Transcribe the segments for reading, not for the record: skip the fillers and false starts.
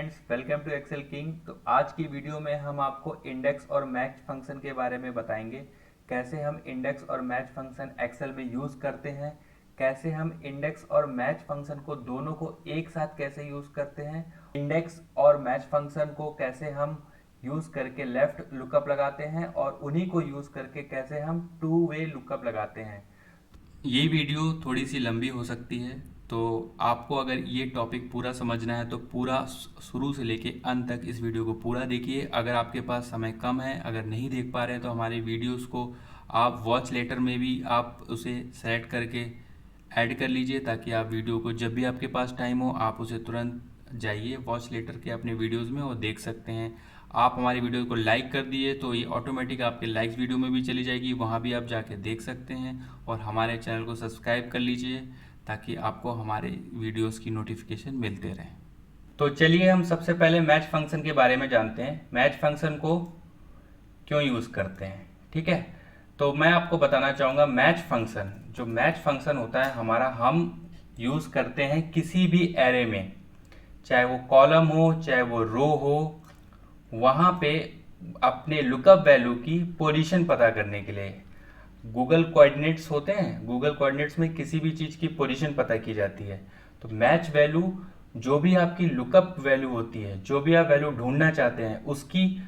Friends, welcome to Excel king. तो आज की वीडियो में हम आपको इंडेक्स और मैच फंक्शन के बारे में बताएंगे। कैसे हम इंडेक्स और मैच फंक्शन एक्सेल में यूज़ करते हैं, कैसे हम इंडेक्स और मैच फंक्शन को दोनों को एक साथ कैसे यूज़ करते हैं, इंडेक्स और मैच फंक्शन को कैसे हम यूज़ करके लेफ्ट लुकअप लगाते हैं और उन्हीं को यूज़ करके कैसे हम टू वे लुकअप लगाते हैं। ये वीडियो थोड़ी सी लंबी हो सकती है, तो आपको अगर ये टॉपिक पूरा समझना है तो पूरा शुरू से लेके अंत तक इस वीडियो को पूरा देखिए। अगर आपके पास समय कम है, अगर नहीं देख पा रहे हैं, तो हमारे वीडियोस को आप वॉच लेटर में भी आप उसे सेलेक्ट करके ऐड कर लीजिए, ताकि आप वीडियो को जब भी आपके पास टाइम हो आप उसे तुरंत जाइए वॉच लेटर के अपने वीडियोस में और देख सकते हैं। आप हमारी वीडियो को लाइक कर दिए तो ये ऑटोमेटिक आपके लाइक्स वीडियो में भी चली जाएगी, वहाँ भी आप जाके देख सकते हैं। और हमारे चैनल को सब्सक्राइब कर लीजिए ताकि आपको हमारे वीडियोस की नोटिफिकेशन मिलते रहें। तो चलिए हम सबसे पहले मैच फंक्शन के बारे में जानते हैं, मैच फंक्शन को क्यों यूज़ करते हैं। ठीक है, तो मैं आपको बताना चाहूँगा मैच फंक्शन, जो मैच फंक्शन होता है हमारा, हम यूज़ करते हैं किसी भी एरे में, चाहे वो कॉलम हो चाहे वो रो हो, वहाँ पे अपने लुकअप वैल्यू की पोजीशन पता करने के लिए। गूगल कोऑर्डिनेट्स होते हैं, गूगल कोऑर्डिनेट्स में किसी भी चीज़ की पोजीशन पता की जाती है। तो मैच वैल्यू जो भी आपकी लुकअप वैल्यू होती है, जो भी आप वैल्यू ढूंढना चाहते हैं, उसकी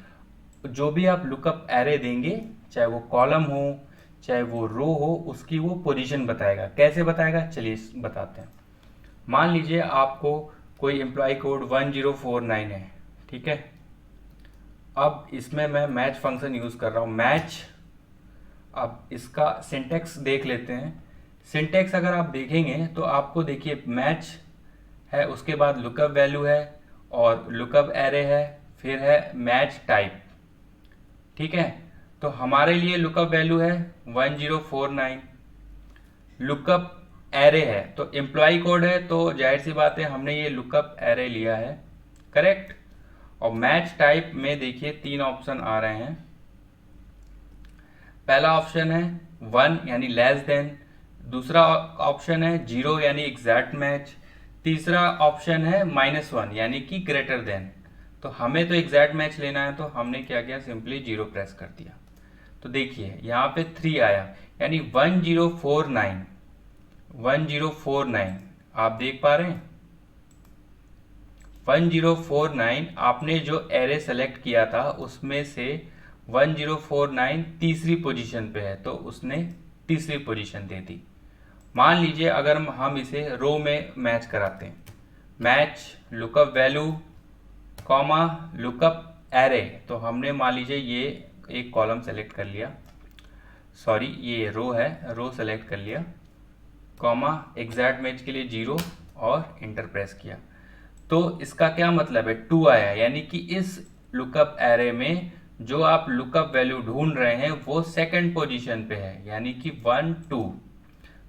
जो भी आप लुकअप एरे देंगे, चाहे वो कॉलम हो चाहे वो रो हो, उसकी वो पोजीशन बताएगा। कैसे बताएगा चलिए बताते हैं। मान लीजिए आपको कोई एम्प्लॉय कोड 1049 है, ठीक है। अब इसमें मैं मैच फंक्शन यूज़ कर रहा हूँ, मैच। अब इसका सिंटेक्स देख लेते हैं। सिंटेक्स अगर आप देखेंगे तो आपको देखिए मैच है, उसके बाद लुकअप वैल्यू है और लुकअप एरे है, फिर है मैच टाइप। ठीक है, तो हमारे लिए लुकअप वैल्यू है 1049, लुकअप एरे है तो एम्प्लॉय कोड है, तो जाहिर सी बात है हमने ये लुकअप एरे लिया है, करेक्ट। और मैच टाइप में देखिए तीन ऑप्शन आ रहे हैं। पहला ऑप्शन है 1 यानी लेस देन, दूसरा ऑप्शन है 0 यानी एग्जैक्ट मैच, तीसरा ऑप्शन है -1 यानी कि ग्रेटर देन। तो हमें तो एग्जैक्ट मैच लेना है, तो हमने क्या किया, सिंपली 0 प्रेस कर दिया। तो देखिए यहाँ पे 3 आया, यानी 1049 1049 आप देख पा रहे हैं। 1049 आपने जो एरे सेलेक्ट किया था उसमें से 1049 तीसरी पोजीशन पे है, तो उसने तीसरी पोजीशन दे दी। मान लीजिए अगर हम इसे रो में मैच कराते हैं, match lookup value comma lookup array, तो हमने मान लीजिए ये एक कॉलम सेलेक्ट कर लिया, सॉरी ये रो है, रो सेलेक्ट कर लिया, कॉमा एग्जैक्ट मैच के लिए 0 और इंटर प्रेस किया। तो इसका क्या मतलब है, 2 आया, यानी कि इस लुकअप एरे में जो आप लुकअप वैल्यू ढूंढ रहे हैं वो सेकंड पोजीशन पे है, यानी कि 1 2।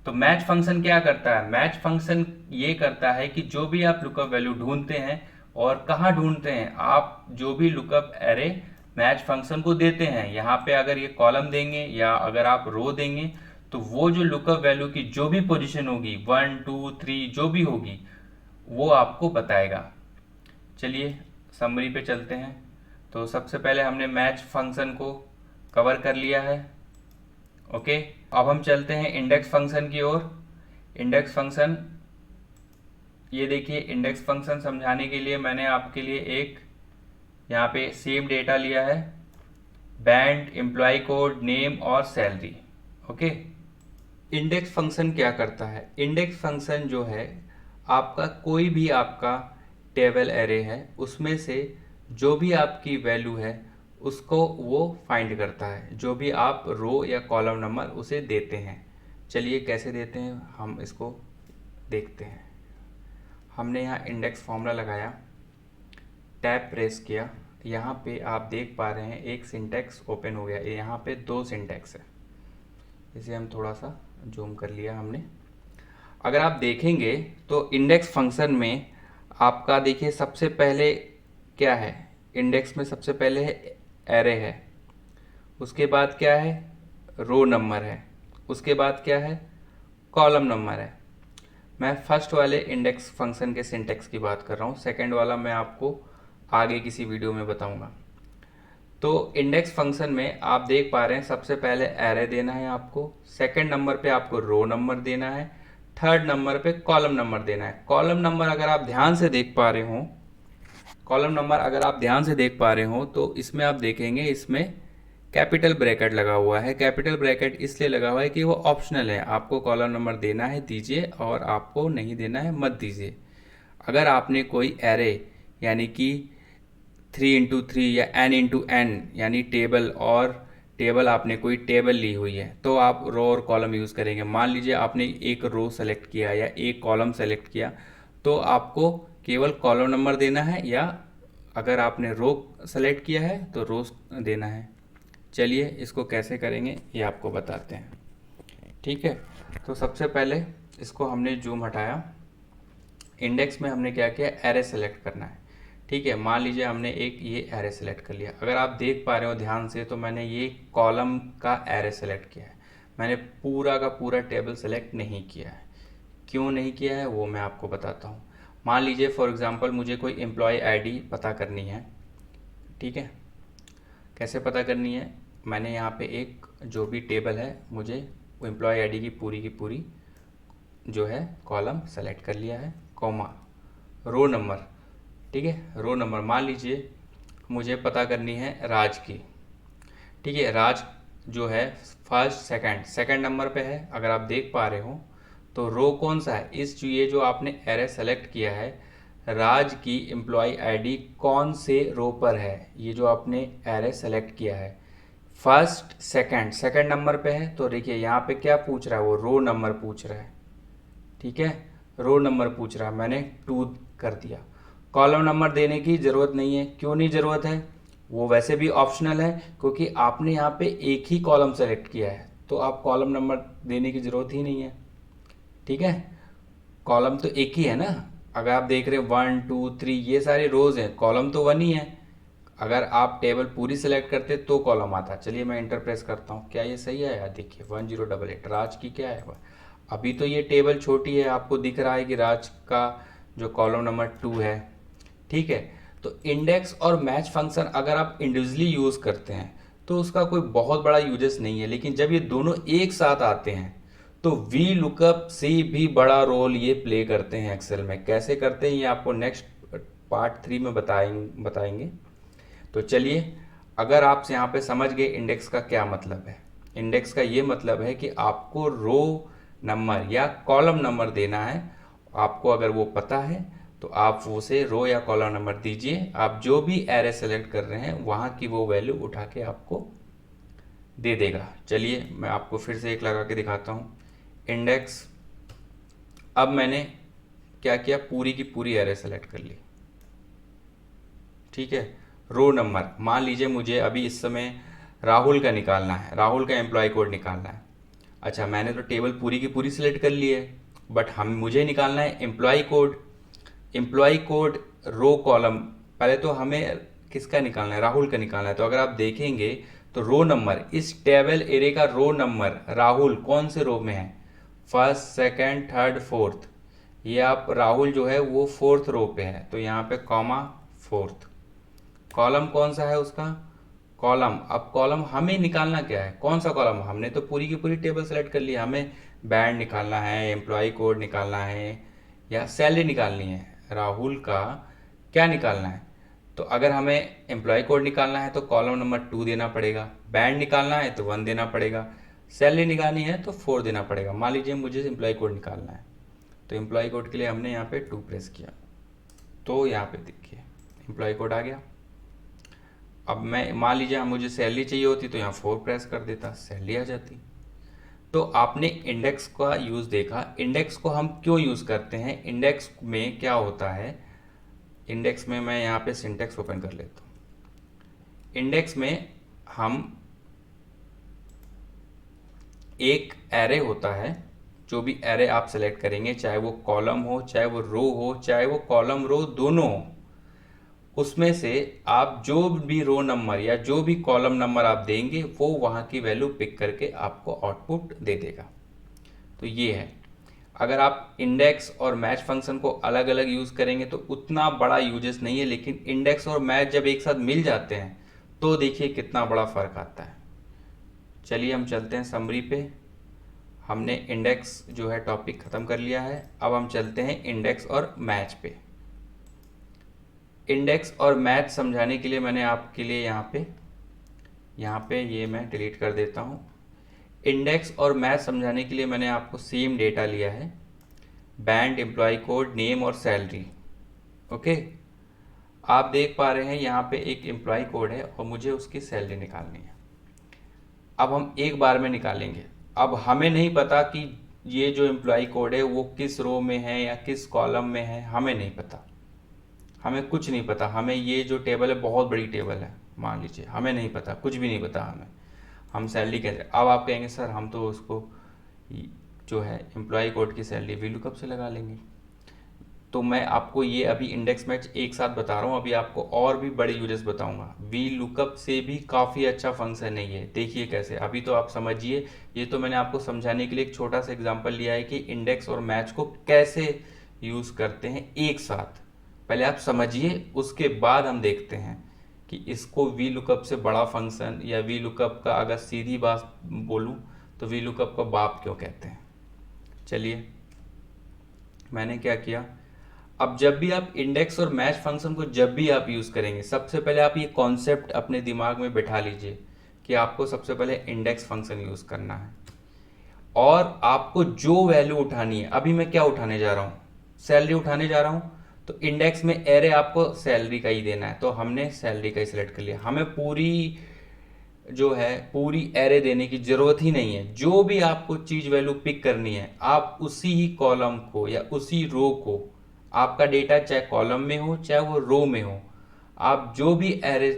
तो मैच फंक्शन क्या करता है, मैच फंक्शन ये करता है कि जो भी आप लुकअप वैल्यू ढूंढते हैं और कहाँ ढूंढते हैं, आप जो भी लुकअप एरे मैच फंक्शन को देते हैं, यहाँ पे अगर ये कॉलम देंगे या अगर आप रो देंगे, तो वो जो लुकअप वैल्यू की जो भी पोजीशन होगी 1 2 3 जो भी होगी वो आपको बताएगा। चलिए समरी पे चलते हैं। तो सबसे पहले हमने मैच फंक्शन को कवर कर लिया है, ओके। अब हम चलते हैं इंडेक्स फंक्शन की ओर। इंडेक्स फंक्शन, ये देखिए इंडेक्स फंक्शन समझाने के लिए मैंने आपके लिए एक यहाँ पे सेव डेटा लिया है, बैंड, एम्प्लॉय कोड, नेम और सैलरी, ओके। इंडेक्स फंक्शन क्या करता है, इंडेक्स फंक्शन जो है आपका कोई भी आपका टेबल एरे है, उसमें से जो भी आपकी वैल्यू है उसको वो फाइंड करता है, जो भी आप रो या कॉलम नंबर उसे देते हैं। चलिए कैसे देते हैं हम इसको देखते हैं। हमने यहाँ इंडेक्स फॉर्मूला लगाया, टैब प्रेस किया, यहाँ पे आप देख पा रहे हैं एक सिंटेक्स ओपन हो गया, यहाँ पे 2 सिंटेक्स है, इसे हम थोड़ा सा जूम कर लिया हमने। अगर आप देखेंगे तो इंडेक्स फंक्शन में आपका देखिए सबसे पहले क्या है, इंडेक्स में सबसे पहले है एरे है, उसके बाद क्या है रो नंबर है, उसके बाद क्या है कॉलम नंबर है। मैं फर्स्ट वाले इंडेक्स फंक्शन के सिंटेक्स की बात कर रहा हूँ, सेकंड वाला मैं आपको आगे किसी वीडियो में बताऊंगा। तो इंडेक्स फंक्शन में आप देख पा रहे हैं सबसे पहले एरे देना है आपको, सेकंड नंबर पे आपको रो नंबर देना है, थर्ड नंबर पे कॉलम नंबर देना है। कॉलम नंबर अगर आप ध्यान से देख पा रहे हो, कॉलम नंबर अगर आप ध्यान से देख पा रहे हो तो इसमें आप देखेंगे इसमें कैपिटल ब्रैकेट लगा हुआ है। कैपिटल ब्रैकेट इसलिए लगा हुआ है कि वो ऑप्शनल है, आपको कॉलम नंबर देना है दीजिए और आपको नहीं देना है मत दीजिए। अगर आपने कोई एरे यानी कि 3 × 3 या n × n यानी टेबल, और टेबल आपने कोई टेबल ली हुई है तो आप रो और कॉलम यूज़ करेंगे। मान लीजिए आपने एक रो सेलेक्ट किया या एक कॉलम सेलेक्ट किया तो आपको केवल कॉलम नंबर देना है, या अगर आपने रो सेलेक्ट किया है तो रो देना है। चलिए इसको कैसे करेंगे ये आपको बताते हैं। ठीक है, तो सबसे पहले इसको हमने जूम हटाया, इंडेक्स में हमने क्या किया, एरे सेलेक्ट करना है। ठीक है, मान लीजिए हमने एक ये एरे सेलेक्ट कर लिया। अगर आप देख पा रहे हो ध्यान से तो मैंने ये कॉलम का एरे सेलेक्ट किया है, मैंने पूरा का पूरा टेबल सेलेक्ट नहीं किया है। क्यों नहीं किया है वो मैं आपको बताता हूँ। मान लीजिए फॉर एग्जांपल मुझे कोई एम्प्लॉय आईडी पता करनी है। ठीक है, कैसे पता करनी है, मैंने यहाँ पे एक जो भी टेबल है मुझे वो एम्प्लॉय आईडी की पूरी जो है कॉलम सेलेक्ट कर लिया है, कॉमा रो नंबर। ठीक है, रो नंबर मान लीजिए मुझे पता करनी है राज की। ठीक है, राज जो है फर्स्ट सेकंड नंबर पे है। अगर आप देख पा रहे हो तो रो कौन सा है, इस ये जो आपने एरे सेलेक्ट किया है राज की एम्प्लॉय आईडी कौन से रो पर है, ये जो आपने एरे सेलेक्ट किया है फर्स्ट सेकंड नंबर पे है। तो देखिए यहाँ पे क्या पूछ रहा है, वो रो नंबर पूछ रहा है। ठीक है, रो नंबर पूछ रहा है, मैंने 2 कर दिया। कॉलम नंबर देने की ज़रूरत नहीं है। क्यों नहीं ज़रूरत है, वो वैसे भी ऑप्शनल है क्योंकि आपने यहाँ पे एक ही कॉलम सेलेक्ट किया है तो आप कॉलम नंबर देने की ज़रूरत ही नहीं है। ठीक है, कॉलम तो एक ही है ना, अगर आप देख रहे हैं 1 2 3 ये सारे रोज़ हैं, कॉलम तो 1 ही है। अगर आप टेबल पूरी सेलेक्ट करते तो कॉलम आता। चलिए मैं इंटर प्रेस करता हूँ, क्या ये सही है यार, देखिए 1088 राज की क्या है। अभी तो ये टेबल छोटी है, आपको दिख रहा है कि राज का जो कॉलम नंबर 2 है। ठीक है, तो इंडेक्स और मैच फंक्शन अगर आप इंडिविजुअली यूज़ करते हैं तो उसका कोई बहुत बड़ा यूजेस नहीं है, लेकिन जब ये दोनों एक साथ आते हैं तो वी लुकअप से भी बड़ा रोल ये प्ले करते हैं एक्सेल में। कैसे करते हैं ये आपको नेक्स्ट पार्ट 3 में बताएंगे। तो चलिए, अगर आप यहाँ पे समझ गए इंडेक्स का क्या मतलब है, इंडेक्स का ये मतलब है कि आपको रो नंबर या कॉलम नंबर देना है। आपको अगर वो पता है तो आप उसे रो या कॉलम नंबर दीजिए, आप जो भी एरे सेलेक्ट कर रहे हैं वहाँ की वो वैल्यू उठा के आपको दे देगा। चलिए मैं आपको फिर से एक लगा के दिखाता हूँ इंडेक्स। अब मैंने क्या किया, पूरी की पूरी एरे सेलेक्ट कर ली। ठीक है, रो नंबर मान लीजिए मुझे अभी इस समय राहुल का निकालना है, राहुल का एम्प्लॉय कोड निकालना है। अच्छा, मैंने तो टेबल पूरी की पूरी सिलेक्ट कर ली है, बट मुझे निकालना है employee code. Employee code row column, पहले तो हमें किसका निकालना है, राहुल का निकालना है। तो अगर आप देखेंगे तो रो नंबर, इस टेबल एरे का रो नंबर राहुल कौन से रो में है, फर्स्ट सेकंड थर्ड फोर्थ। ये आप राहुल जो है वो 4th रो पे है, तो यहाँ पे कॉमा 4th। कॉलम कौन सा है उसका, कॉलम, अब कॉलम हमें निकालना क्या है, कौन सा कॉलम, हमने तो पूरी की पूरी टेबल सेलेक्ट कर ली, हमें बैंड निकालना है, एम्प्लॉय कोड निकालना है या सैलरी निकालनी है। राहुल का क्या निकालना है, तो अगर हमें एम्प्लॉय कोड निकालना है तो कॉलम नंबर 2 देना पड़ेगा, बैंड निकालना है तो 1 देना पड़ेगा, सैलरी निकालनी है तो 4 देना पड़ेगा। मान लीजिए मुझे एम्प्लॉय कोड निकालना है तो एम्प्लॉय कोड के लिए हमने यहाँ पे 2 प्रेस किया, तो यहाँ पे देखिए एम्प्लॉय कोड आ गया। अब मैं मान लीजिए मुझे सैलरी चाहिए होती तो यहाँ 4 प्रेस कर देता, सैलरी आ जाती। तो आपने इंडेक्स का यूज़ देखा। इंडेक्स को हम क्यों यूज़ करते हैं, इंडेक्स में क्या होता है, इंडेक्स में मैं यहाँ पे सिंटेक्स ओपन कर लेता हूँ। इंडेक्स में हम एक एरे होता है, जो भी एरे आप सेलेक्ट करेंगे, चाहे वो कॉलम हो चाहे वो रो हो चाहे वो कॉलम रो दोनों हो, उसमें से आप जो भी रो नंबर या जो भी कॉलम नंबर आप देंगे वो वहाँ की वैल्यू पिक करके आपको आउटपुट दे देगा। तो ये है। अगर आप इंडेक्स और मैच फंक्शन को अलग अलग यूज़ करेंगे तो उतना बड़ा यूजेस नहीं है, लेकिन इंडेक्स और मैच जब एक साथ मिल जाते हैं तो देखिए कितना बड़ा फ़र्क आता है। चलिए हम चलते हैं समरी पे। हमने इंडेक्स जो है टॉपिक ख़त्म कर लिया है, अब हम चलते हैं इंडेक्स और मैच पे। इंडेक्स और मैच समझाने के लिए मैंने आपके लिए यहाँ पे ये मैं डिलीट कर देता हूँ। इंडेक्स और मैच समझाने के लिए मैंने आपको सेम डेटा लिया है, बैंड, एम्प्लॉय कोड, नेम और सैलरी। ओके, आप देख पा रहे हैं यहाँ पे एक एम्प्लॉय कोड है और मुझे उसकी सैलरी निकालनी है। अब हम एक बार में निकालेंगे। अब हमें नहीं पता कि ये जो एम्प्लॉय कोड है वो किस रो में है या किस कॉलम में है, हमें नहीं पता, हमें कुछ नहीं पता। हमें ये जो टेबल है बहुत बड़ी टेबल है मान लीजिए, हमें नहीं पता, कुछ भी नहीं पता हमें, हम सैलरी कैसे। अब आप कहेंगे सर हम तो उसको जो है एम्प्लॉय कोड की सैलरी वी लुकअप से लगा लेंगे। तो मैं आपको ये अभी इंडेक्स मैच एक साथ बता रहा हूँ, अभी आपको और भी बड़े यूजेस बताऊंगा। वी लुकअप से भी काफ़ी अच्छा फंक्शन है ये, देखिए कैसे। अभी तो आप समझिए, ये तो मैंने आपको समझाने के लिए एक छोटा सा एग्जांपल लिया है कि इंडेक्स और मैच को कैसे यूज़ करते हैं एक साथ। पहले आप समझिए, उसके बाद हम देखते हैं कि इसको वी लुकअप से बड़ा फंक्शन या वी लुकअप का अगर सीधी बात बोलूँ तो वी लुकअप का बाप क्यों कहते हैं। चलिए मैंने क्या किया, अब जब भी आप इंडेक्स और मैच फंक्शन को जब भी आप यूज़ करेंगे, सबसे पहले आप ये कॉन्सेप्ट अपने दिमाग में बिठा लीजिए कि आपको सबसे पहले इंडेक्स फंक्शन यूज़ करना है और आपको जो वैल्यू उठानी है। अभी मैं क्या उठाने जा रहा हूँ, सैलरी उठाने जा रहा हूँ, तो इंडेक्स में एरे आपको सैलरी का ही देना है, तो हमने सैलरी का ही सिलेक्ट कर लिया। हमें पूरी एरे देने की ज़रूरत ही नहीं है। जो भी आपको चीज़ वैल्यू पिक करनी है, आप उसी ही कॉलम को या उसी रो को, आपका डेटा चाहे कॉलम में हो चाहे वो रो में हो, आप जो भी एरे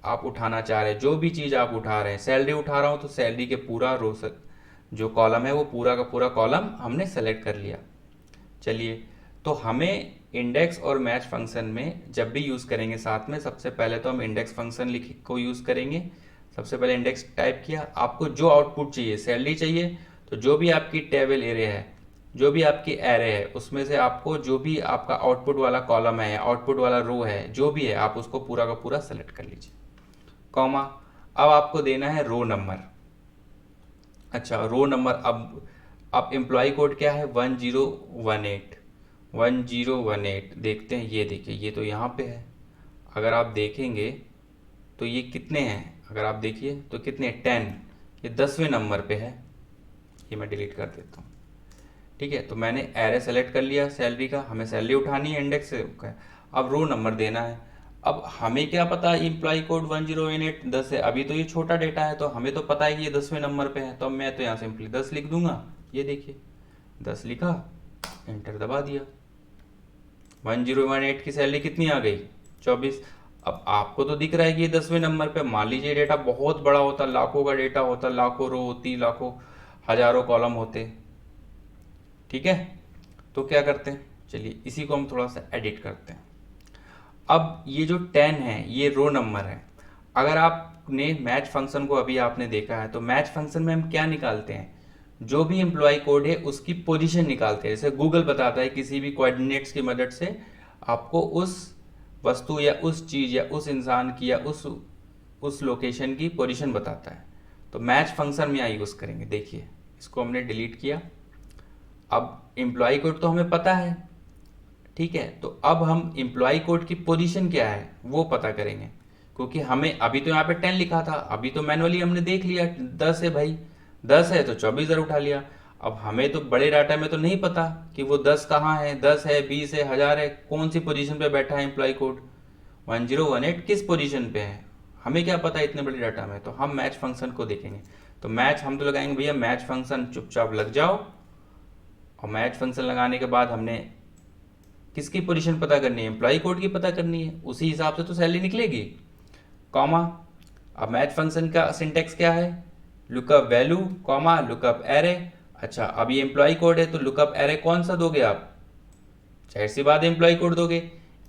आप उठाना चाह रहे हैं, जो भी चीज़ आप उठा रहे हैं, सैलरी उठा रहा हूँ तो सैलरी के पूरा रो जो कॉलम है वो पूरा का पूरा कॉलम हमने सेलेक्ट कर लिया। चलिए, तो हमें इंडेक्स और मैच फंक्शन में जब भी यूज़ करेंगे साथ में, सबसे पहले तो हम इंडेक्स फंक्शन लिख को यूज़ करेंगे। सबसे पहले इंडेक्स टाइप किया, आपको जो आउटपुट चाहिए, सैलरी चाहिए, तो जो भी आपकी टेबल एरिया है, जो भी आपकी एरे है, उसमें से आपको जो भी आपका आउटपुट वाला कॉलम है या आउटपुट वाला रो है, जो भी है, आप उसको पूरा का पूरा सेलेक्ट कर लीजिए। कॉमा, अब आपको देना है रो नंबर। अच्छा, रो नंबर। अब एम्प्लॉय कोड क्या है, 1018 देखते हैं। ये देखिए, ये तो यहाँ पे है। अगर आप देखेंगे तो ये कितने हैं, अगर आप देखिए तो कितने, 10, ये 10वें नंबर पे है। ये मैं डिलीट कर देता हूँ। ठीक है, तो मैंने एरे सेलेक्ट कर लिया सैलरी का, हमें सैलरी उठानी है इंडेक्स से। अब रो नंबर देना है। अब हमें क्या पता एम्प्लॉय कोड 1018 10 है, अभी तो ये छोटा डेटा है, तो हमें तो पता है कि ये 10वें नंबर पे है, तो अब मैं तो यहाँ सिंपली 10 लिख दूंगा। ये देखिए 10 लिखा, एंटर दबा दिया, 1018 की सैलरी कितनी आ गई, 24। अब आपको तो दिख रहा है कि ये 10वें नंबर पे। मान लीजिए डेटा बहुत बड़ा होता, लाखों का डेटा होता, लाखों रो होती, लाखों हजारों कॉलम होते। ठीक है, तो क्या करते हैं, चलिए इसी को हम थोड़ा सा एडिट करते हैं। अब ये जो 10 है ये रो नंबर है। अगर आपने मैच फंक्शन को अभी आपने देखा है, तो मैच फंक्शन में हम क्या निकालते हैं, जो भी एम्प्लॉय कोड है उसकी पोजीशन निकालते हैं। जैसे गूगल बताता है किसी भी कोऑर्डिनेट्स की मदद से आपको उस वस्तु या उस चीज़ या उस इंसान की या उस लोकेशन की पोजीशन बताता है। तो मैच फंक्शन में यहाँ यूज़ करेंगे। देखिए इसको हमने डिलीट किया। अब एम्प्लॉय कोड तो हमें पता है, ठीक है, तो अब हम एम्प्लॉय कोड की पोजीशन क्या है वो पता करेंगे, क्योंकि हमें अभी तो यहाँ पे 10 लिखा था, अभी तो मैनुअली हमने देख लिया 10 है भाई, 10 है तो 24,000 उठा लिया। अब हमें तो बड़े डाटा में तो नहीं पता कि वो 10 कहाँ है, 10 है, 20 है, 1000 है, कौन सी पोजीशन पे बैठा है एम्प्लॉय कोड, 1018 किस पोजीशन पे है, हमें क्या पता इतने बड़े डाटा में। तो हम मैच फंक्शन को देखेंगे। तो मैच हम तो लगाएंगे भैया, मैच फंक्शन चुपचाप लग जाओ, और मैच फंक्शन लगाने के बाद हमने किसकी पोजीशन पता करनी है, एम्प्लॉय कोड की पता करनी है, उसी हिसाब से तो सैलरी निकलेगी। कॉमा, अब मैच फंक्शन का सिंटेक्स क्या है, lookup value comma lookup array. अच्छा, अब ये एम्प्लॉय कोड है तो लुकअप एरे कौन सा दोगे आप, जाहिर सी बात एम्प्लॉय कोड दोगे।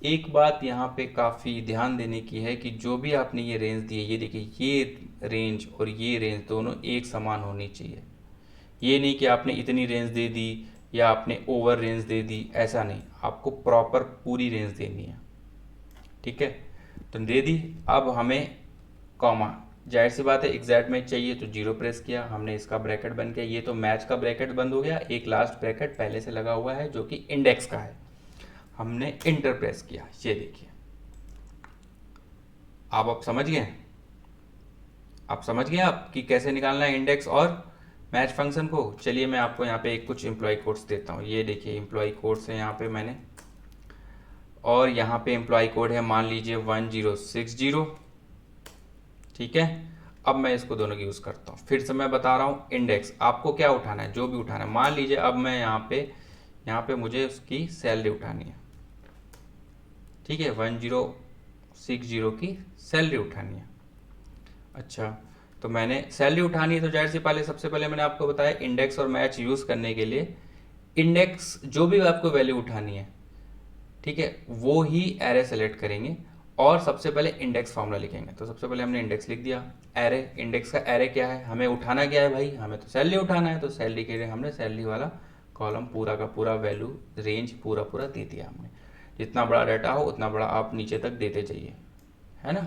एक बात यहाँ पे काफ़ी ध्यान देने की है कि जो भी आपने ये रेंज दी है, ये देखिए ये रेंज और ये रेंज दोनों एक समान होनी चाहिए। ये नहीं कि आपने इतनी रेंज दे दी या आपने ओवर रेंज दे दी, ऐसा नहीं, आपको प्रॉपर पूरी रेंज देनी है। ठीक है, तो दे दी। अब हमें कॉमा, जाहिर सी बात है एग्जैक्ट मैच चाहिए तो 0 प्रेस किया हमने, इसका ब्रैकेट बन गया, ये तो मैच का ब्रैकेट बंद हो गया। एक लास्ट ब्रैकेट पहले से लगा हुआ है जो कि इंडेक्स का है, हमने इंटर प्रेस किया। ये देखिए, आप समझ गए, आप समझ गए आप कि कैसे निकालना है इंडेक्स और मैच फंक्शन को। चलिए मैं आपको यहाँ पे कुछ एम्प्लॉय कोड्स देता हूँ। ये देखिए एम्प्लॉय कोड्स है यहाँ पे मैंने, और यहाँ पे एम्प्लॉय कोड है मान लीजिए 1060। ठीक है, अब मैं इसको दोनों की यूज़ करता हूँ। फिर से मैं बता रहा हूँ, इंडेक्स आपको क्या उठाना है, जो भी उठाना है। मान लीजिए अब मैं यहाँ पे मुझे उसकी सैलरी उठानी है। ठीक है, 1060 की सैलरी उठानी है। अच्छा, तो मैंने सैलरी उठानी है तो जाहिर सी पहले सबसे पहले मैंने आपको बताया इंडेक्स और मैच यूज़ करने के लिए इंडेक्स जो भी आपको वैल्यू उठानी है, ठीक है, वो ही एरे सेलेक्ट करेंगे और सबसे पहले इंडेक्स फॉर्मूला लिखेंगे। तो सबसे पहले हमने इंडेक्स लिख दिया। एरे, इंडेक्स का एरे क्या है, हमें उठाना क्या है भाई, हमें तो सैलरी उठाना है। तो सैलरी के लिए हमने सैलरी वाला कॉलम पूरा का पूरा वैल्यू रेंज पूरा पूरा दे दिया हमने। जितना बड़ा डाटा हो उतना बड़ा आप नीचे तक देते जाइए, है ना।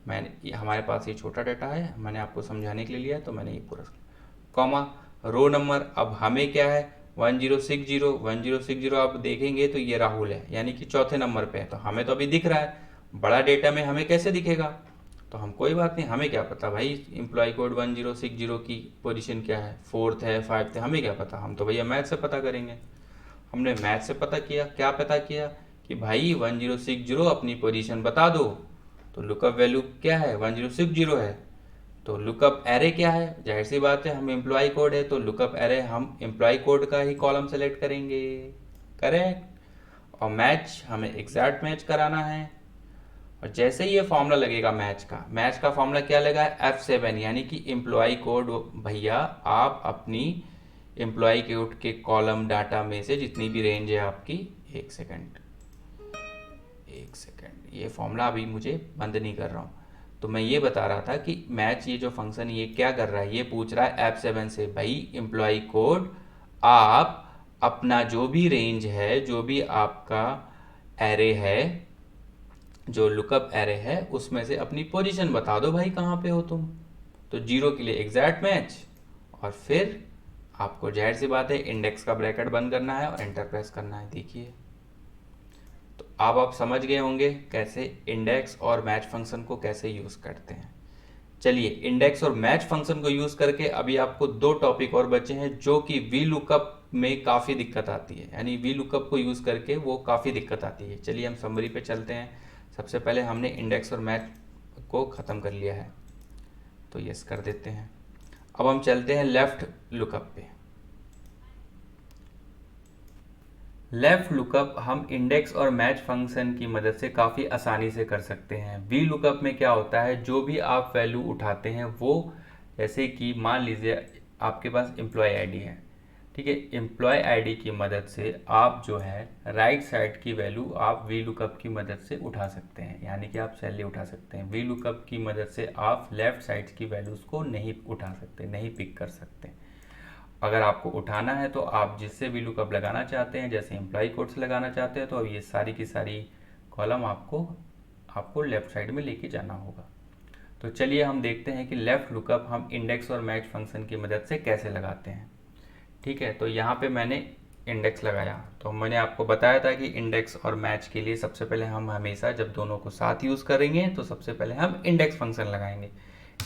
मैंने हमारे पास ये छोटा डाटा है, मैंने आपको समझाने के लिए लिया तो मैंने ये पूरा कॉमा। रो नंबर, अब हमें क्या है 1060 आप देखेंगे तो ये राहुल है, यानी कि चौथे नंबर पे है। तो हमें तो अभी दिख रहा है, बड़ा डेटा में हमें कैसे दिखेगा, तो हम कोई बात नहीं, हमें क्या पता भाई एम्प्लॉय कोड 1060 की पोजीशन क्या है, फोर्थ है फाइव्थ है, हमें क्या पता, हम तो भैया मैथ से पता करेंगे। हमने मैथ से पता किया, क्या पता किया कि भाई 1060 अपनी पोजीशन बता दो। तो लुकअप वैल्यू क्या है 1060 है। तो लुकअप एरे क्या है, जाहिर सी बात है हम एम्प्लॉय कोड है तो लुकअप एरे हम एम्प्लॉय कोड का ही कॉलम सेलेक्ट करेंगे। करेक्ट। और मैच हमें एग्जैक्ट मैच कराना है। और जैसे ही ये फॉर्मूला लगेगा मैच का फॉर्मूला क्या लगा है F7, यानी कि एम्प्लॉय कोड। भैया आप अपनी एम्प्लॉय कोड के कॉलम डाटा में से जितनी भी रेंज है आपकी, एक सेकंड ये फॉर्मूला अभी मुझे बंद नहीं कर रहा हूँ। तो मैं ये बता रहा था कि मैच ये जो फंक्शन ये क्या कर रहा है, ये पूछ रहा है F7 से भाई एम्प्लॉय कोड आप अपना जो भी रेंज है, जो भी आपका एरे है, जो लुकअप एरे है उसमें से अपनी पोजीशन बता दो भाई कहाँ पे हो तुम। तो 0 के लिए एग्जैक्ट मैच, और फिर आपको जाहिर सी बात है इंडेक्स का ब्रैकेट बंद करना है और एंटर प्रेस करना है। देखिए, तो अब आप समझ गए होंगे कैसे इंडेक्स और मैच फंक्शन को कैसे यूज़ करते हैं। चलिए, इंडेक्स और मैच फंक्शन को यूज़ करके अभी आपको दो टॉपिक और बचे हैं जो कि वी लुकअप में काफ़ी दिक्कत आती है, यानी वी लुकअप को यूज़ करके वो काफ़ी दिक्कत आती है। चलिए हम समरी पे चलते हैं। सबसे पहले हमने इंडेक्स और मैच को ख़त्म कर लिया है, तो यस कर देते हैं। अब हम चलते हैं लेफ्ट लुकअप पे। लेफ्ट लुकअप हम इंडेक्स और मैच फंक्शन की मदद से काफ़ी आसानी से कर सकते हैं। वी लुकअप में क्या होता है, जो भी आप वैल्यू उठाते हैं वो, जैसे कि मान लीजिए आपके पास एम्प्लॉय आईडी है, ठीक है, एम्प्लॉय आईडी की मदद से आप जो है राइट साइड की वैल्यू आप वी लुकअप की मदद से उठा सकते हैं, यानी कि आप सैलरी उठा सकते हैं। वी लुकअप की मदद से आप लेफ्ट साइड की वैल्यूज़ को नहीं उठा सकते, नहीं पिक कर सकते। अगर आपको उठाना है तो आप जिससे भी लुकअप लगाना चाहते हैं, जैसे एम्प्लॉय कोड्स लगाना चाहते हैं, तो ये सारी की सारी कॉलम आपको लेफ्ट साइड में लेके जाना होगा। तो चलिए हम देखते हैं कि लेफ्ट लुकअप हम इंडेक्स और मैच फंक्शन की मदद से कैसे लगाते हैं। ठीक है, तो यहाँ पे मैंने इंडेक्स लगाया, तो मैंने आपको बताया था कि इंडेक्स और मैच के लिए सबसे पहले हम हमेशा जब दोनों को साथ यूज़ करेंगे तो सबसे पहले हम इंडेक्स फंक्शन लगाएंगे।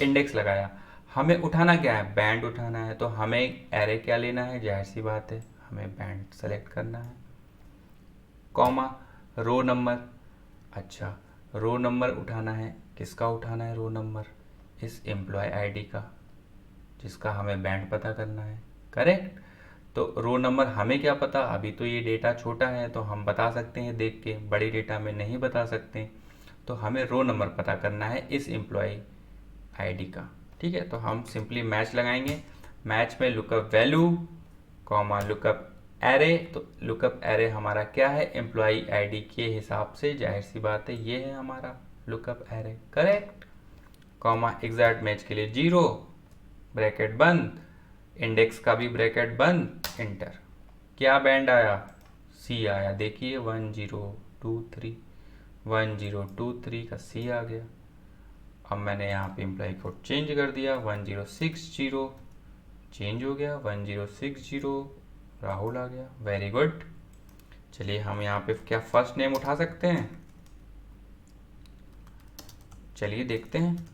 इंडेक्स लगाया, हमें उठाना क्या है, बैंड उठाना है। तो हमें एरे क्या लेना है, जाहिर सी बात है हमें बैंड सेलेक्ट करना है। कॉमा, रो नंबर, अच्छा रो नंबर उठाना है, किसका उठाना है रो नंबर, इस एम्प्लॉय आईडी का, जिसका हमें बैंड पता करना है। करेक्ट। तो रो नंबर हमें क्या पता, अभी तो ये डेटा छोटा है तो हम बता सकते हैं देख के, बड़ी डेटा में नहीं बता सकते। तो हमें रो नंबर पता करना है इस एम्प्लॉय आईडी का। ठीक है, तो हम सिंपली मैच लगाएंगे। मैच में lookup value comma lookup array. तो लुकअप एरे हमारा क्या है, एम्प्लॉय आईडी के हिसाब से, जाहिर सी बात है ये है हमारा lookup array. Correct. Comma exact match के लिए 0, ब्रैकेट बंद, इंडेक्स का भी ब्रैकेट बंद, इंटर। क्या बैंड आया, सी आया। देखिए 1023 का सी आ गया। अब मैंने यहाँ पे एम्प्लॉय कोड चेंज कर दिया, 1060 चेंज हो गया, 1060 राहुल आ गया। Very good. चलिए हम यहाँ पे क्या फर्स्ट नेम उठा सकते हैं, चलिए देखते हैं।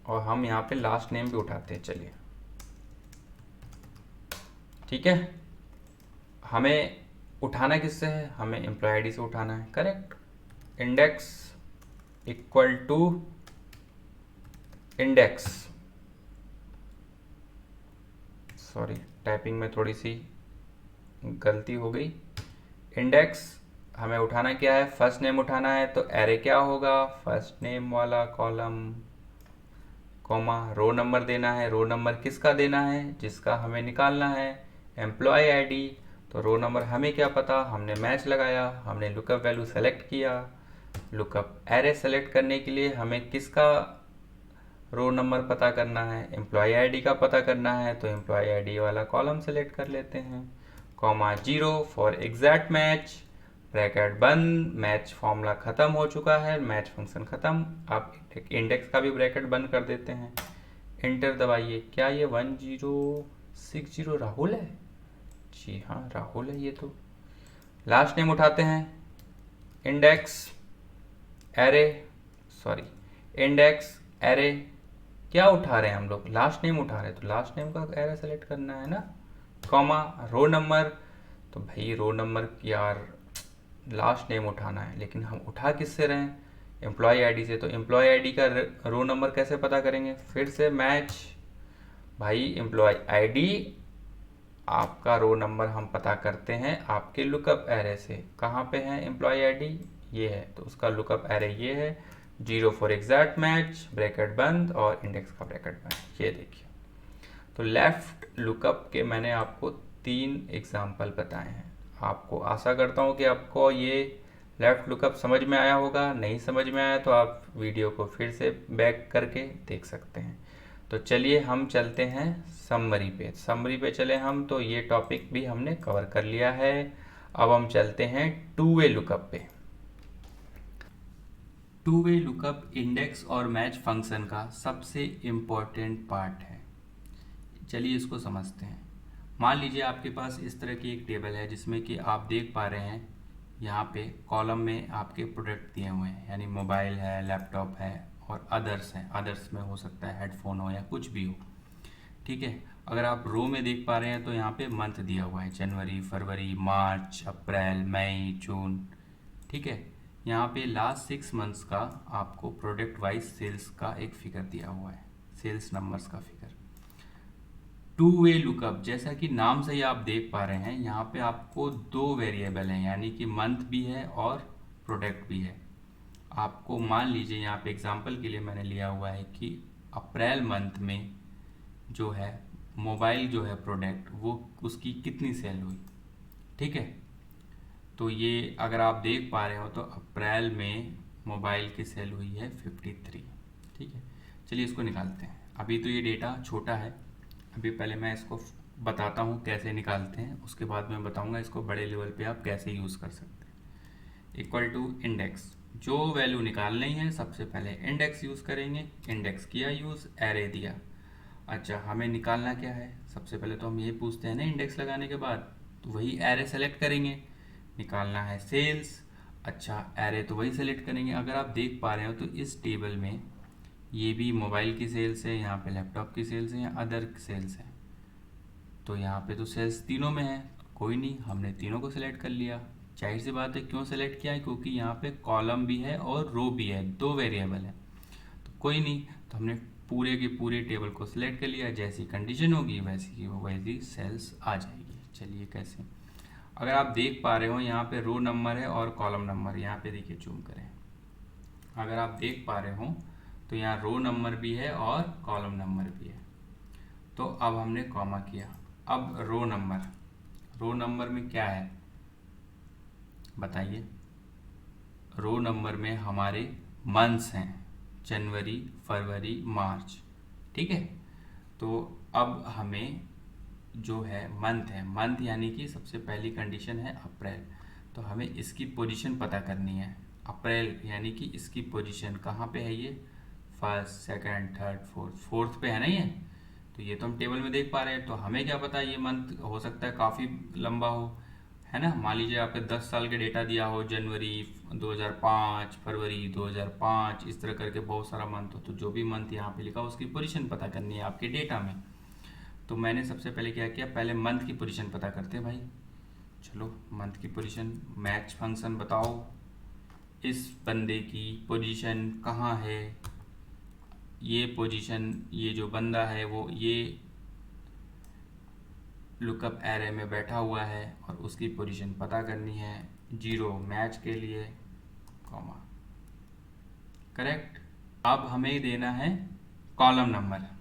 और हम यहाँ पे लास्ट नेम भी उठाते हैं, चलिए ठीक है। हमें उठाना किससे है, हमें एम्प्लॉय आईडी से उठाना है, correct. Index equal to index, sorry typing में थोड़ी सी गलती हो गई। इंडेक्स हमें उठाना क्या है, फर्स्ट नेम उठाना है, तो एरे क्या होगा, फर्स्ट नेम वाला कॉलम, कॉमा रो नंबर देना है। रो नंबर किसका देना है, जिसका हमें निकालना है, एम्प्लॉय आईडी। तो रो नंबर हमें क्या पता, हमने मैच लगाया, हमने लुकअप वैल्यू सेलेक्ट किया। लुकअप एरे सेलेक्ट करने के लिए हमें किसका रो नंबर पता करना है, एम्प्लॉय आईडी का पता करना है, तो एम्प्लॉय आईडी वाला कॉलम सेलेक्ट कर लेते हैं। Comma 0 for exact match, bracket बंद, मैच फॉर्मूला खत्म हो चुका है, मैच फंक्शन खत्म। अब इंडेक्स का भी ब्रैकेट बंद कर देते हैं, इंटर दबाइए। क्या ये 1060 राहुल है, जी हाँ राहुल है ये तो। लास्ट नेम उठाते हैं, index array, sorry index array, क्या उठा रहे हैं हम लोग, लास्ट नेम उठा रहे हैं, तो लास्ट नेम का एरे सेलेक्ट करना है ना। कॉमा रो नंबर, तो भाई रो नंबर यार लास्ट नेम उठाना है, लेकिन हम उठा किससे रहे हैं, एम्प्लॉय आईडी से। तो एम्प्लॉय आईडी का रो नंबर कैसे पता करेंगे, फिर से मैच, भाई एम्प्लॉय आईडी आपका रो नंबर हम पता करते हैं आपके लुकअप एरे से। कहाँ पे है एम्प्लॉय आईडी, ये है, तो उसका लुकअप एरे ये है, 0 फॉर एग्जैक्ट मैच, ब्रैकेट बंद और इंडेक्स का ब्रैकेट बंद। ये देखिए, तो लेफ्ट लुकअप के मैंने आपको 3 एग्जाम्पल बताए हैं। आपको आशा करता हूँ कि आपको ये लेफ्ट लुकअप समझ में आया होगा। नहीं समझ में आया तो आप वीडियो को फिर से बैक करके देख सकते हैं। तो चलिए हम चलते हैं समरी पे। समरी पे चले हम, तो ये टॉपिक भी हमने कवर कर लिया है। अब हम चलते हैं टू वे लुकअप पे। टू वे लुकअप इंडेक्स और मैच फंक्शन का सबसे इम्पोर्टेंट पार्ट है। चलिए इसको समझते हैं। मान लीजिए आपके पास इस तरह की एक टेबल है जिसमें कि आप देख पा रहे हैं यहाँ पे कॉलम में आपके प्रोडक्ट दिए हुए हैं, यानी मोबाइल है, लैपटॉप है और अदर्स हैं। अदर्स में हो सकता है हेडफोन हो या कुछ भी हो, ठीक है। अगर आप रो में देख पा रहे हैं तो यहाँ पे मंथ दिया हुआ है, जनवरी, फरवरी, मार्च, अप्रैल, मई, जून, ठीक है। यहाँ पे लास्ट 6 मंथ्स का आपको प्रोडक्ट वाइज सेल्स का एक फिगर दिया हुआ है, सेल्स नंबर्स का फिगर। टू वे लुकअप, जैसा कि नाम से ही आप देख पा रहे हैं, यहाँ पे आपको 2 वेरिएबल हैं, यानी कि मंथ भी है और प्रोडक्ट भी है। आपको मान लीजिए यहाँ पे एग्जांपल के लिए मैंने लिया हुआ है कि अप्रैल मंथ में जो है मोबाइल जो है प्रोडक्ट, वो उसकी कितनी सेल हुई, ठीक है। तो ये अगर आप देख पा रहे हो तो अप्रैल में मोबाइल की सेल हुई है 53, ठीक है। चलिए इसको निकालते हैं। अभी तो ये डेटा छोटा है, अभी पहले मैं इसको बताता हूँ कैसे निकालते हैं, उसके बाद मैं बताऊँगा इसको बड़े लेवल पे आप कैसे यूज़ कर सकते हैं। इक्वल टू इंडेक्स, जो वैल्यू निकालनी है सबसे पहले इंडेक्स यूज़ करेंगे। इंडेक्स किया यूज़, एरे दिया। अच्छा, हमें निकालना क्या है, सबसे पहले तो हम ये पूछते हैं ना इंडेक्स लगाने के बाद, तो वही एरे सेलेक्ट करेंगे। निकालना है सेल्स, अच्छा एरे तो वही सेलेक्ट करेंगे। अगर आप देख पा रहे हो तो इस टेबल में ये भी मोबाइल की सेल्स है, यहाँ पे लैपटॉप की सेल्स है, अदर सेल्स है, तो यहाँ पे तो सेल्स तीनों में है। कोई नहीं, हमने तीनों को सिलेक्ट कर लिया। जाहिर सी बात है, क्यों सेलेक्ट किया है, क्योंकि यहाँ पे कॉलम भी है और रो भी है, 2 वेरिएबल है। तो कोई नहीं, तो हमने पूरे के पूरे टेबल को सिलेक्ट कर लिया। जैसी कंडीशन होगी वैसी की वैसी सेल्स आ जाएगी। चलिए कैसे, अगर आप देख पा रहे हो यहाँ पे रो नंबर है और कॉलम नंबर, यहाँ पे देखिए जूम करें, अगर आप देख पा रहे हो तो यहाँ रो नंबर भी है और कॉलम नंबर भी है। तो अब हमने कॉमा किया। अब रो नंबर में क्या है बताइए। रो नंबर में हमारे मंथ्स हैं, जनवरी, फरवरी, मार्च, ठीक है। तो अब हमें जो है मंथ है, मंथ यानी कि सबसे पहली कंडीशन है अप्रैल, तो हमें इसकी पोजीशन पता करनी है। अप्रैल यानी कि इसकी पोजीशन कहाँ पे है, ये फर्स्ट, सेकंड, थर्ड, फोर्थ पे है ना ये, तो ये तो हम टेबल में देख पा रहे हैं। तो हमें क्या पता ये मंथ हो सकता है काफ़ी लंबा हो, है ना। मान लीजिए आपके 10 साल के डेटा दिया हो, जनवरी 2005, फरवरी 2005, इस तरह करके बहुत सारा मंथ हो, तो जो भी मंथ यहाँ पे लिखा हो उसकी पोजीशन पता करनी है आपके डेटा में। तो मैंने सबसे पहले क्या किया, पहले मंथ की पोजीशन पता करते हैं भाई। चलो मंथ की पोजीशन, मैच फंक्शन बताओ इस बंदे की पोजीशन कहाँ है। ये पोजीशन, ये जो बंदा है वो ये लुकअप एरे में बैठा हुआ है और उसकी पोजीशन पता करनी है। 0 मैच के लिए, कॉमा, करेक्ट। अब हमें देना है कॉलम नंबर।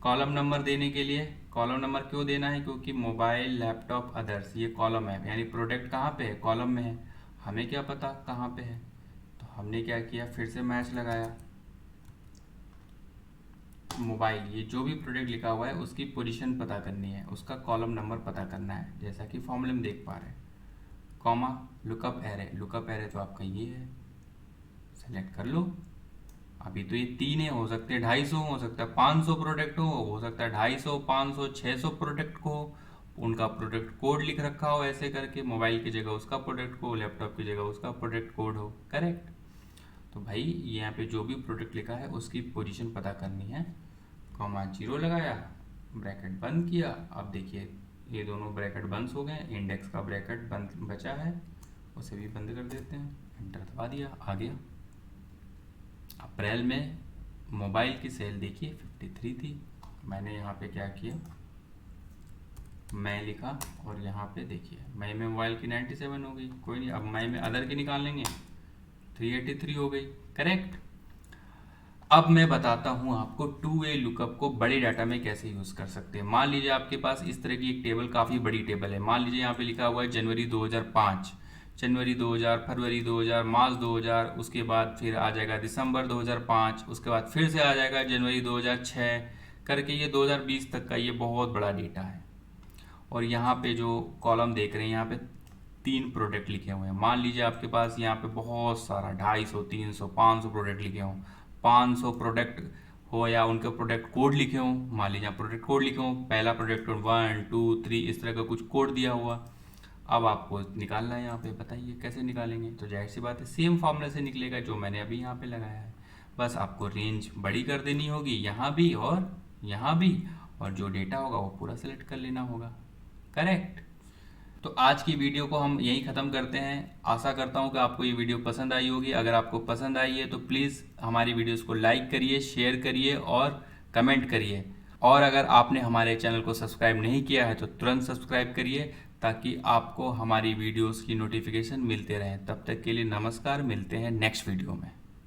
कॉलम नंबर देने के लिए, कॉलम नंबर क्यों देना है, क्योंकि मोबाइल, लैपटॉप, अदर्स ये कॉलम है, यानी प्रोडक्ट कहाँ पे है, कॉलम में है। हमें क्या पता कहाँ पे है, तो हमने क्या किया, फिर से मैच लगाया। मोबाइल, ये जो भी प्रोडक्ट लिखा हुआ है उसकी पोजीशन पता करनी है, उसका कॉलम नंबर पता करना है, जैसा कि फॉर्मूले में देख पा रहे हैं। Comma, lookup array, lookup array तो आपका ये है, सेलेक्ट कर लो। अभी तो ये 3 है, हो सकते हैं 250 हो सकता है 500 प्रोडक्ट हो सकता है 250, 500, 600 प्रोडक्ट को उनका प्रोडक्ट कोड लिख रखा हो, ऐसे करके मोबाइल की जगह उसका प्रोडक्ट को, लैपटॉप की जगह उसका प्रोडक्ट कोड हो, करेक्ट। तो भाई यहाँ पे जो भी प्रोडक्ट लिखा है उसकी पोजीशन पता करनी है। कॉमा 0 लगाया, ब्रैकेट बंद किया। अब देखिए ये दोनों ब्रैकेट बंद हो गए, इंडेक्स का ब्रैकेट बंद बचा है, उसे भी बंद कर देते हैं, एंटर दबा दिया, आ गया। अप्रैल में मोबाइल की सेल देखिए 53 थी, मैंने यहाँ पे क्या किया, मई लिखा और यहाँ पे देखिए मई में मोबाइल की 97 हो गई, कोई नहीं, अब मई में अदर की निकाल लेंगे, 383 हो गई, करेक्ट। अब मैं बताता हूँ आपको टू वे लुकअप को बड़े डाटा में कैसे यूज़ कर सकते हैं। मान लीजिए आपके पास इस तरह की एक टेबल, काफ़ी बड़ी टेबल है। मान लीजिए यहाँ पे लिखा हुआ है जनवरी 2005, जनवरी 2000, फरवरी 2000, मार्च 2000, उसके बाद फिर आ जाएगा दिसंबर 2005, उसके बाद फिर से आ जाएगा जनवरी 2006 करके, ये 2020 तक का ये बहुत बड़ा डेटा है। और यहाँ पे जो कॉलम देख रहे हैं यहाँ पे 3 प्रोडक्ट लिखे हुए हैं। मान लीजिए आपके पास यहाँ पे बहुत सारा 250, 300, 500 प्रोडक्ट लिखे हों, 500 प्रोडक्ट हो या उनके प्रोडक्ट कोड लिखे हों। मान लीजिए प्रोडक्ट कोड लिखे हों, पहला प्रोडक्ट कोड 1, 2, 3 इस तरह का कुछ कोड दिया हुआ। अब आपको निकालना है, यहाँ पे बताइए कैसे निकालेंगे। तो जाहिर सी बात है सेम फॉर्मूले से निकलेगा जो मैंने अभी यहाँ पे लगाया है। बस आपको रेंज बड़ी कर देनी होगी यहाँ भी और यहाँ भी, और जो डेटा होगा वो पूरा सेलेक्ट कर लेना होगा, करेक्ट। तो आज की वीडियो को हम यहीं ख़त्म करते हैं। आशा करता हूँ कि आपको ये वीडियो पसंद आई होगी। अगर आपको पसंद आई है तो प्लीज़ हमारी वीडियोस को लाइक करिए, शेयर करिए और कमेंट करिए। और अगर आपने हमारे चैनल को सब्सक्राइब नहीं किया है तो तुरंत सब्सक्राइब करिए, ताकि आपको हमारी वीडियोस की नोटिफिकेशन मिलते रहें। तब तक के लिए नमस्कार, मिलते हैं नेक्स्ट वीडियो में।